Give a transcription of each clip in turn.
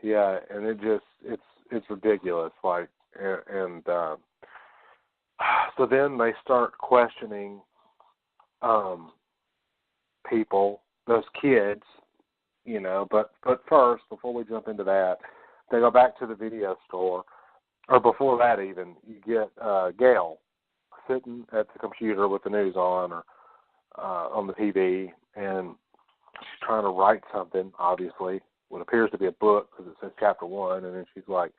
and it's ridiculous. Like, and so then they start questioning people, those kids, But first, before we jump into that, they go back to the video store, or before that even, you get Gail sitting at the computer with the news on, or on the TV, and she's trying to write something, obviously, what appears to be a book, because it says chapter 1, and then she's like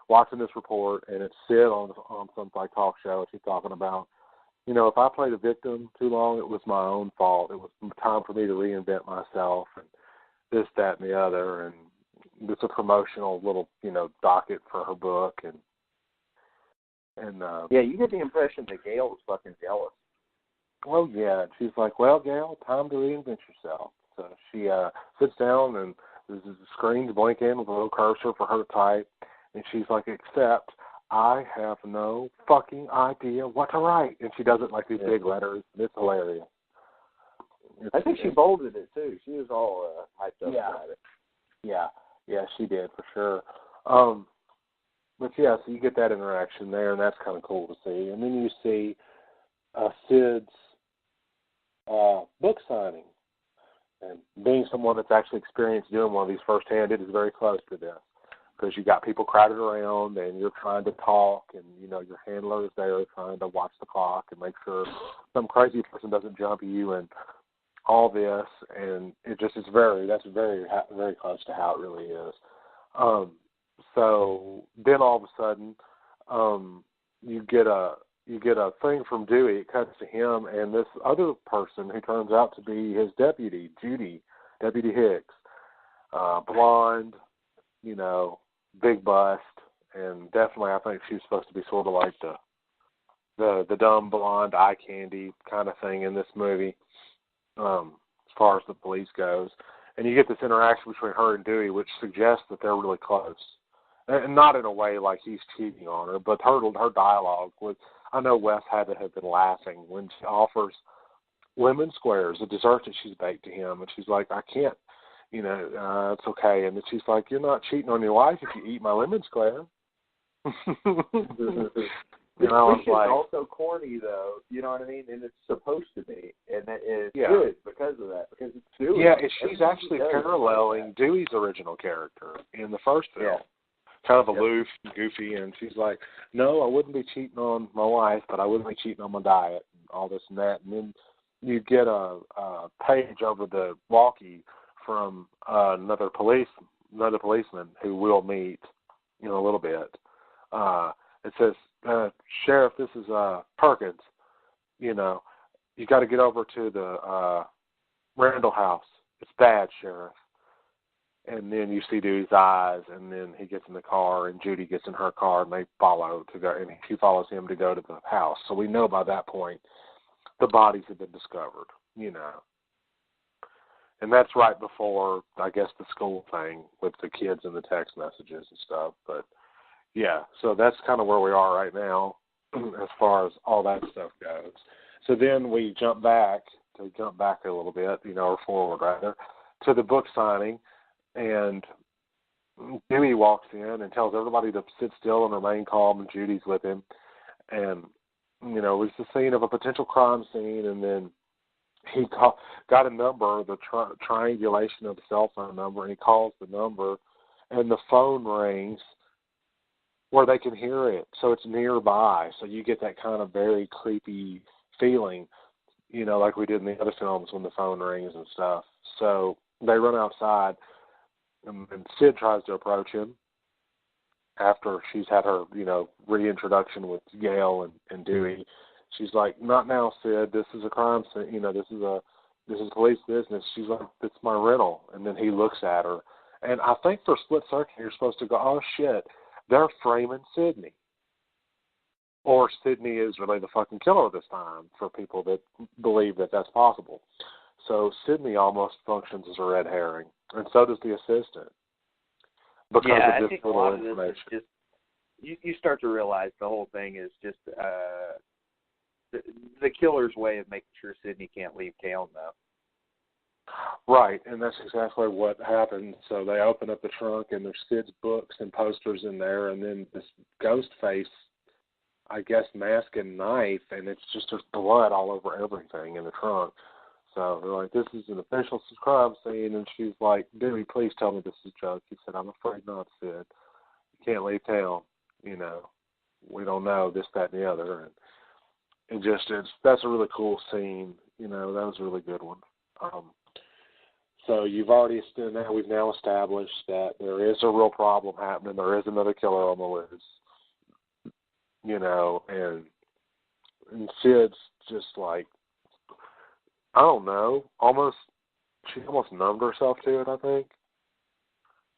watching this report, and it's Sid on some like talk show, and she's talking about, if I played a victim too long, it was my own fault. It was time for me to reinvent myself, and this, that, and the other, and it's a promotional little, docket for her book, and yeah, you get the impression that Gail was fucking jealous. Well, yeah, she's like, well, Gail, time to reinvent yourself. So she sits down, and the screen's blinking with a little cursor for her to type, and she's like, except I have no fucking idea what to write. And she does it like these big letters. It's hilarious. I think she bolded it, too. She was all hyped up about it. Yeah, she did, for sure. But, yeah, so you get that interaction there, and that's kind of cool to see. And then you see Sid's book signing. And being someone that's actually experienced doing one of these firsthand, it is very close to this. Because you got people crowded around, and you're trying to talk, and, your handler is there trying to watch the clock and make sure some crazy person doesn't jump you, and all this, and that's very, very close to how it really is. So then all of a sudden, you get a thing from Dewey. It cuts to him and this other person who turns out to be his deputy, Deputy Hicks, blonde, big bust, and definitely I think she's supposed to be sort of like the dumb blonde eye candy kind of thing in this movie. As far as the police goes. And you get this interaction between her and Dewey, which suggests that they're really close. And not in a way like he's cheating on her, but her dialogue was, I know Wes had to have been laughing when she offers lemon squares, a dessert that she's baked to him, and she's like, I can't, it's okay. And then she's like, you're not cheating on your wife if you eat my lemon square. Which is also corny, though. You know what I mean? And it's supposed to be, and it's good because of that. Because it's Dewey. Yeah, and she's actually paralleling Dewey's original character in the first film. Yeah. Kind of aloof, and goofy, and she's like, "No, I wouldn't be cheating on my wife, but I wouldn't be cheating on my diet, and all this and that." And then you get a page over the walkie from another policeman who we'll meet in a little bit. It says, Sheriff, this is Perkins. You got to get over to the Randall house. It's bad, Sheriff. And then you see Dewey's eyes, and then he gets in the car, and Judy gets in her car, and they follow to go, and she follows him to go to the house. So we know by that point the bodies have been discovered, And that's right before, I guess, the school thing with the kids and the text messages and stuff. But yeah, so that's kind of where we are right now as far as all that stuff goes. So then we jump back a little bit, or forward rather, to the book signing, and Dewey walks in and tells everybody to sit still and remain calm, and Judy's with him. And, it's the scene of a potential crime scene, and then he got a number, the triangulation of the cell phone number, and he calls the number, and the phone rings where they can hear it, so it's nearby. So you get that kind of very creepy feeling, like we did in the other films when the phone rings and stuff. So they run outside, and Sid tries to approach him after she's had her, reintroduction with Gail and Dewey. She's like, not now, Sid. This is a crime scene. This is police business. She's like, it's my rental. And then he looks at her. And I think for a split second, you're supposed to go, oh, shit, they're framing Sydney. Or Sydney is really the fucking killer this time, for people that believe that that's possible. So Sydney almost functions as a red herring, and so does the assistant. Because of this little information. Just, you start to realize the whole thing is just the killer's way of making sure Sydney can't leave town, though. Right, and that's exactly what happened. So they open up the trunk, and there's Sid's books and posters in there, and then this ghost face, I guess, mask and knife, and it's just there's blood all over everything in the trunk. So they're like, this is an official crime scene, and she's like, Dewey, please tell me this is a joke. He said, I'm afraid not, Sid. You can't leave town. You know, we don't know this, that, and the other. And that's a really cool scene. You know, that was a really good one. So we've now established that there is a real problem happening. There is another killer on the loose. You know, and Sid's just like, I don't know, she almost numbed herself to it, I think.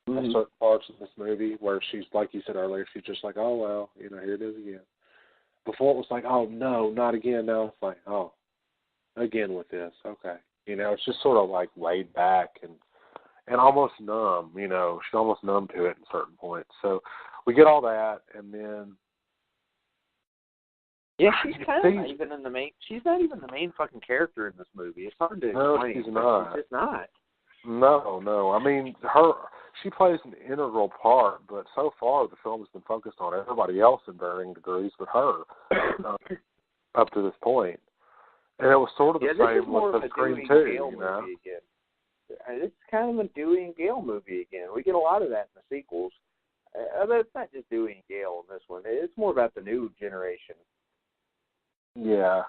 Mm-hmm. Certain parts of this movie where she's, like you said earlier, she's just like, oh, well, you know, here it is again. Before it was like, oh, no, not again. Now it's like, oh, again with this. Okay. You know, it's just sort of like laid back and almost numb, you know. She's almost numb to it at certain points. So we get all that, and then... Yeah, she's kind of not even in the main... She's not even the main fucking character in this movie. It's hard to explain. No, she's not. She's just not. No. I mean, she plays an integral part, but so far the film has been focused on everybody else in varying degrees but her up to this point. And it was sort of the same with the Scream 2, you know? It's kind of a Dewey and Gale movie again. We get a lot of that in the sequels. But it's not just Dewey and Gale in this one. It's more about the new generation. Yeah.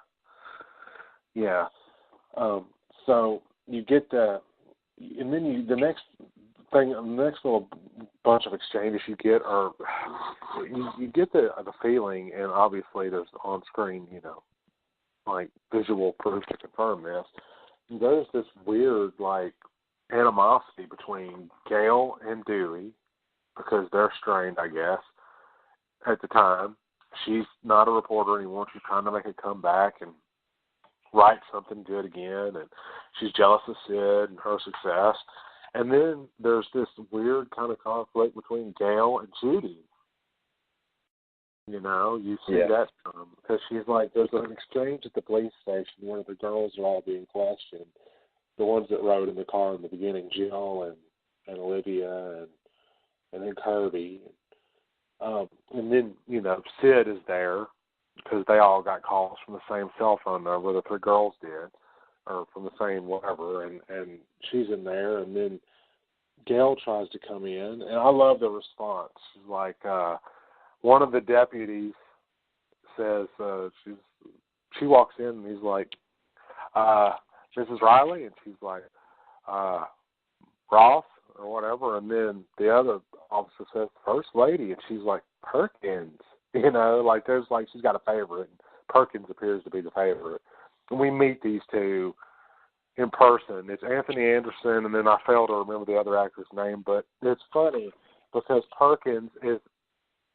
So you get and then the next little bunch of exchanges you get are, you get the feeling, and obviously there's on screen, you know, like visual proof to confirm this. There's this weird like animosity between Gale and Dewey because they're strained, I guess, at the time. She's not a reporter anymore. She's trying to make a comeback and write something good again, and she's jealous of Sid and her success. And then there's this weird kind of conflict between Gale and Judy. You know, you see that because she's like, there's an exchange at the police station where the girls are all being questioned. The ones that rode in the car in the beginning, Jill and Olivia and then Kirby. And then, you know, Sid is there because they all got calls from the same cell phone number, the three girls did, or from the same whatever, and she's in there, and then Gale tries to come in, and I love the response. Like, one of the deputies says, she walks in, and he's like, Mrs. Riley? And she's like, Ross? Or whatever, and then the other officer says, First Lady, and she's like, Perkins, you know, like there's like, she's got a favorite, and Perkins appears to be the favorite. And we meet these two in person. It's Anthony Anderson, and then I fail to remember the other actor's name, but it's funny because Perkins is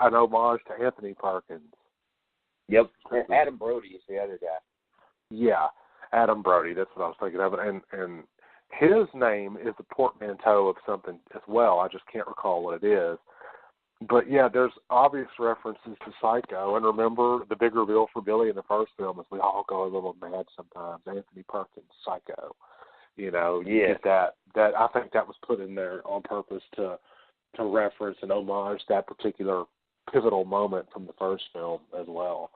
an homage to Anthony Perkins. Yep, Adam Brody is the other guy. Yeah, Adam Brody, that's what I was thinking of, and his name is the portmanteau of something as well. I just can't recall what it is. But, yeah, there's obvious references to Psycho. And remember, the big reveal for Billy in the first film is we all go a little mad sometimes. Anthony Perkins, Psycho. You know, you get that. I think that was put in there on purpose to reference and homage that particular pivotal moment from the first film as well.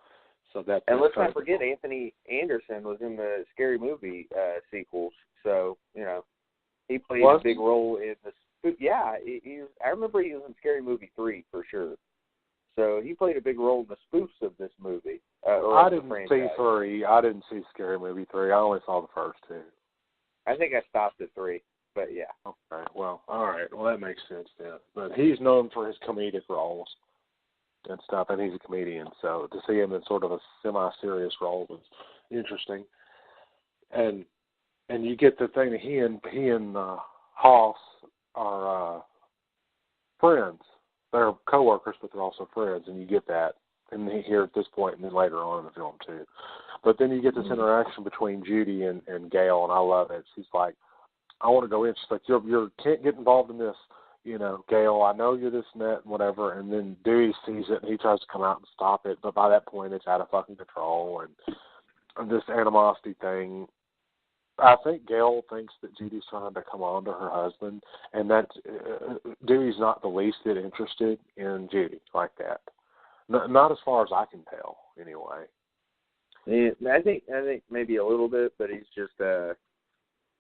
And let's not forget, Anthony Anderson was in the Scary Movie sequels. So, you know, he played a big role in the spoof. Yeah, I remember he was in Scary Movie 3 for sure. So he played a big role in the spoofs of this movie. I didn't see 3. I didn't see Scary Movie 3. I only saw the first 2. I think I stopped at 3, but yeah. Okay, well, all right. Well, that makes sense then. But he's known for his comedic roles and stuff, and he's a comedian, so to see him in sort of a semi-serious role was interesting. And you get the thing that he and Hoss are friends. They're co-workers, but they're also friends, and you get that. And here at this point, and then later on in the film too. But then you get this interaction between Judy and Gale, and I love it. She's like, I want to go in. She's like, you can't get involved in this. You know, Gale, I know you're this and that and whatever. And then Dewey sees it, and he tries to come out and stop it. But by that point, it's out of fucking control. And this animosity thing I think Gail thinks that Judy's trying to come on to her husband, and that Dewey's not the least bit interested in Judy like that. Not as far as I can tell, anyway. Yeah, I think maybe a little bit, but he's just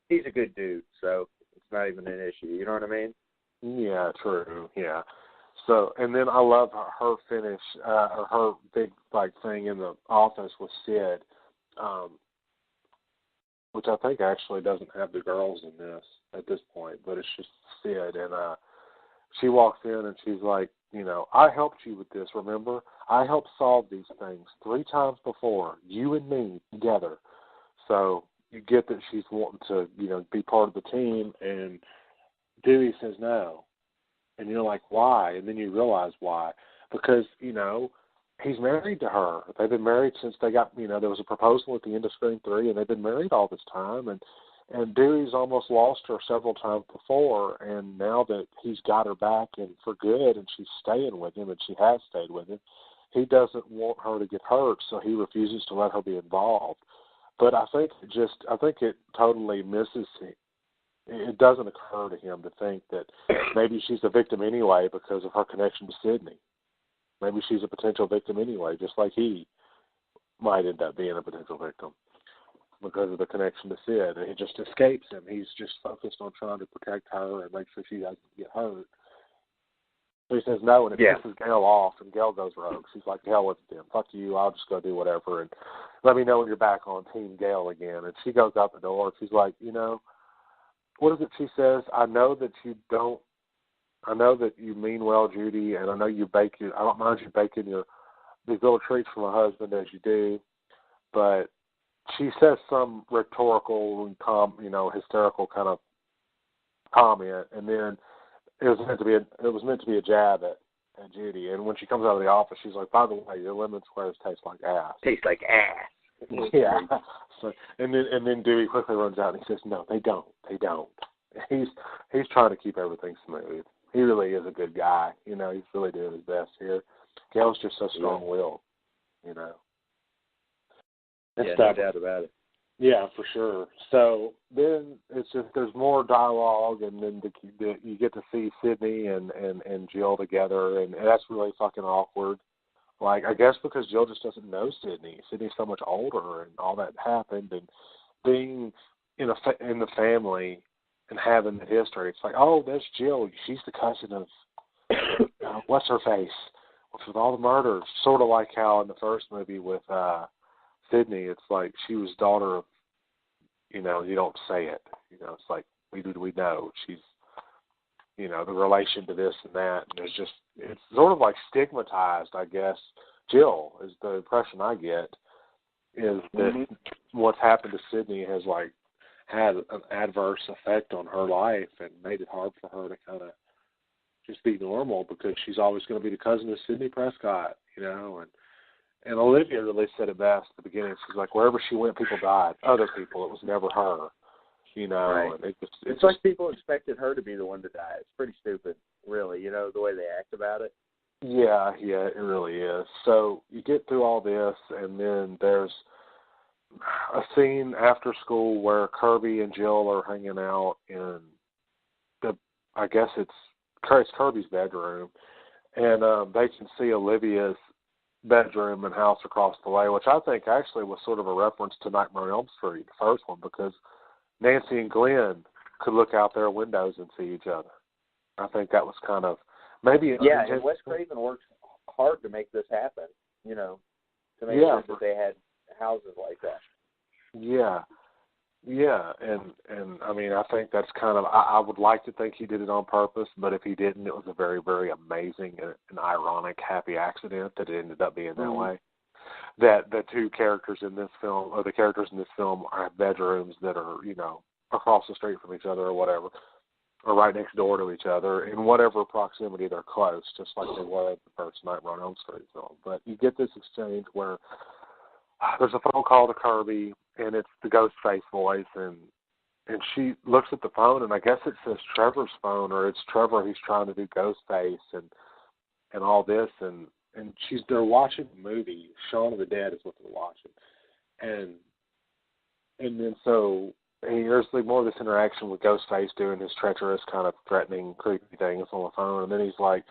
he's a good dude, so it's not even an issue. You know what I mean? Yeah, true. Yeah. So, and then I love her finish, or her big thing in the office with Sid, which I think actually doesn't have the girls in this at this point, but it's just Sid, and she walks in and she's like, I helped you with this, remember? I helped solve these things 3 times before, you and me together. So you get that she's wanting to, be part of the team, and Dewey says no. And you're like, why? And then you realize why. Because, he's married to her. They've been married since they got, there was a proposal at the end of Scream 3, and they've been married all this time. And Dewey's almost lost her several times before, and now that he's got her back and for good, and she's staying with him, and she has stayed with him, he doesn't want her to get hurt, so he refuses to let her be involved. But I think it totally misses him. It doesn't occur to him to think that maybe she's a victim anyway because of her connection to Sydney. Maybe she's a potential victim anyway, just like he might end up being a potential victim because of the connection to Sid. And it just escapes him. He's just focused on trying to protect her and make sure she doesn't get hurt. So he says no, and it pisses Gail off, and Gail goes rogue. She's like, hell with them. Fuck you, I'll just go do whatever, and let me know when you're back on Team Gail again. And she goes out the door, and she's like, what is it she says? I know that you mean well, Judy, and I know I don't mind you baking these little treats for my husband as you do, but she says some rhetorical and hysterical kind of comment, and then it was meant to be a jab at Judy. And when she comes out of the office, she's like, by the way, your lemon squares taste like ass. Taste like ass. Yeah. So, and then Dewey quickly runs out and he says, no, they don't. They don't. He's trying to keep everything smooth. He really is a good guy. He's really doing his best here. Gail's just so strong-willed, Yeah, no doubt about it. Yeah, for sure. So then it's just there's more dialogue, and then you get to see Sydney and Jill together, and that's really fucking awkward. Like, I guess because Jill just doesn't know Sydney. Sydney's so much older, and all that happened, and being in the family and having the history, it's like, oh, that's Jill. She's the cousin of what's her face with all the murders. Sort of like how in the first movie with Sydney, it's like she was daughter of, you don't say it. It's like we know she's, the relation to this and that, and it's sort of like stigmatized, I guess. Jill is the impression I get, is that what's happened to Sydney has had an adverse effect on her life and made it hard for her to kind of just be normal because she's always going to be the cousin of Sidney Prescott, and Olivia really said it best at the beginning. She's like, wherever she went, people died. Other people. It was never her. Right. And it's like people expected her to be the one to die. It's pretty stupid, really, the way they act about it. Yeah, it really is. So you get through all this, and then there's a scene after school where Kirby and Jill are hanging out in I guess it's Kirby's bedroom, and they can see Olivia's bedroom and house across the way, which I think actually was sort of a reference to Nightmare on Elm Street, the first one, because Nancy and Glenn could look out their windows and see each other. I think that was kind of maybe and Wes Craven works hard to make this happen, to make sure that they had houses like that. Yeah, and I mean, I think that's kind of, I would like to think he did it on purpose, but if he didn't, it was a very, very amazing and ironic, happy accident that it ended up being that way. That the two characters in this film, or the characters in this film, have bedrooms that are, across the street from each other or whatever, or right next door to each other, in whatever proximity they're close, just like they were in the first Nightmare on Elm Street film. But you get this exchange where there's a phone call to Kirby, and it's the Ghostface voice, and she looks at the phone, and I guess it says Trevor's phone, or it's Trevor who's trying to do Ghostface, and all this, and they're watching a movie. Shaun of the Dead is what they're watching, and then so there's like more of this interaction with Ghostface doing his treacherous kind of threatening, creepy things on the phone, and then he's like,